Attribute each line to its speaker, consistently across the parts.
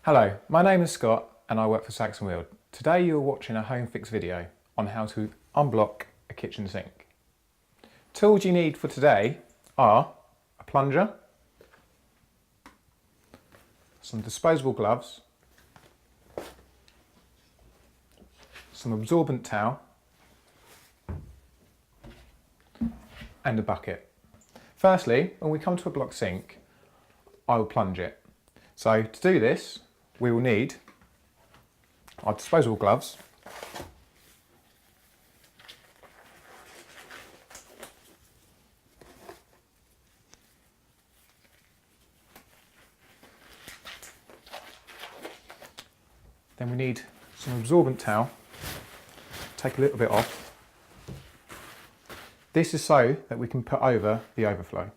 Speaker 1: Hello, my name is Scott and I work for Saxon Wheel. Today you're watching a home fix video on how to unblock a kitchen sink. Tools you need for today are a plunger, some disposable gloves, some absorbent towel and a bucket. Firstly, when we come to a blocked sink, I will plunge it. So to do this, we will need our disposable gloves, then we need some absorbent towel, take a little bit off. This is so that we can put over the overflow.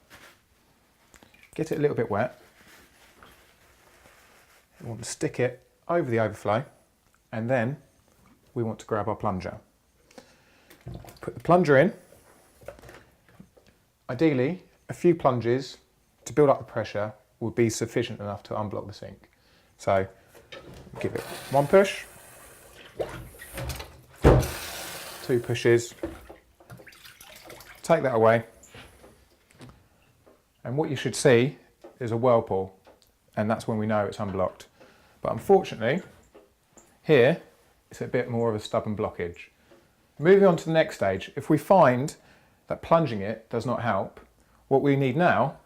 Speaker 1: Get it a little bit wet. We want to stick it over the overflow and then we want to grab our plunger. Put the plunger in. Ideally, a few plunges to build up the pressure would be sufficient enough to unblock the sink. So give it one push, two pushes, take that away, and what you should see is a whirlpool, and that's when we know it's unblocked. But unfortunately, here it's a bit more of a stubborn blockage. Moving on to the next stage, if we find that plunging it does not help, what we need now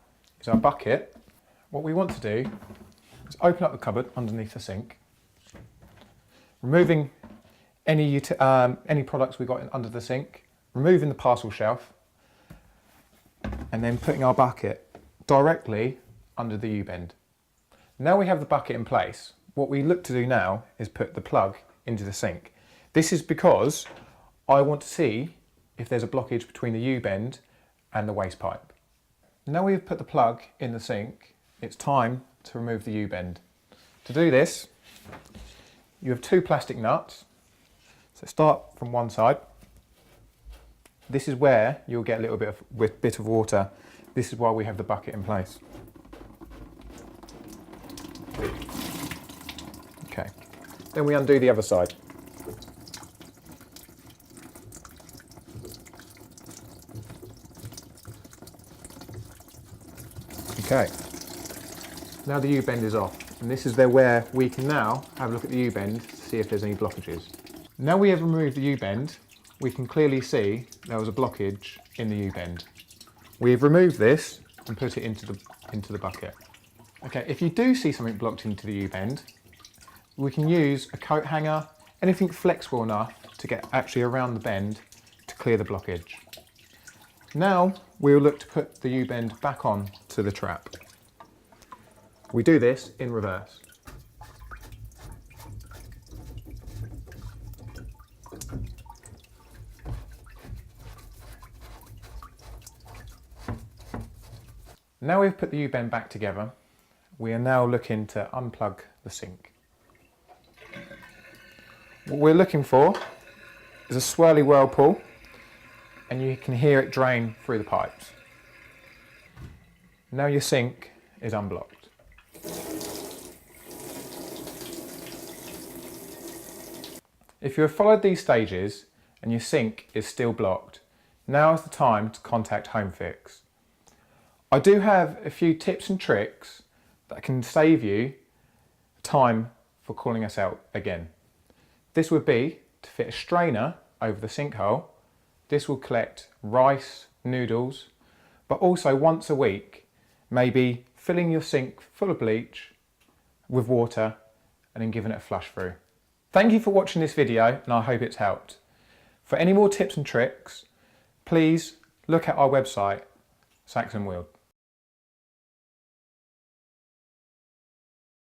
Speaker 1: is our bucket. What we want to do is open up the cupboard underneath the sink, removing any products we got under the sink, removing the parcel shelf, and then putting our bucket directly under the U-bend. Now we have the bucket in place, what we look to do now is put the plug into the sink. This is because I want to see if there's a blockage between the U-bend and the waste pipe. Now we've put the plug in the sink, it's time to remove the U-bend. To do this, you have two plastic nuts. So start from one side. This is where you'll get a little bit of water. This is why we have the bucket in place. Okay, then we undo the other side. Okay, now the U-bend is off, and this is where we can now have a look at the U-bend to see if there's any blockages. Now we have removed the U-bend, we can clearly see there was a blockage in the U-bend. We've removed this and put it into the bucket. Okay, if you do see something blocked into the U-bend, we can use a coat hanger, anything flexible enough to get actually around the bend to clear the blockage. Now we'll look to put the U-bend back on to the trap. We do this in reverse. Now we've put the U-bend back together, we are now looking to unplug the sink. What we're looking for is a swirly whirlpool, and you can hear it drain through the pipes. Now your sink is unblocked. If you have followed these stages and your sink is still blocked, now is the time to contact Home Fix. I do have a few tips and tricks that can save you time for calling us out again. This would be to fit a strainer over the sinkhole. This will collect rice, noodles, but also once a week, maybe filling your sink full of bleach with water and then giving it a flush through. Thank you for watching this video and I hope it's helped. For any more tips and tricks, please look at our website, Saxon Wheel.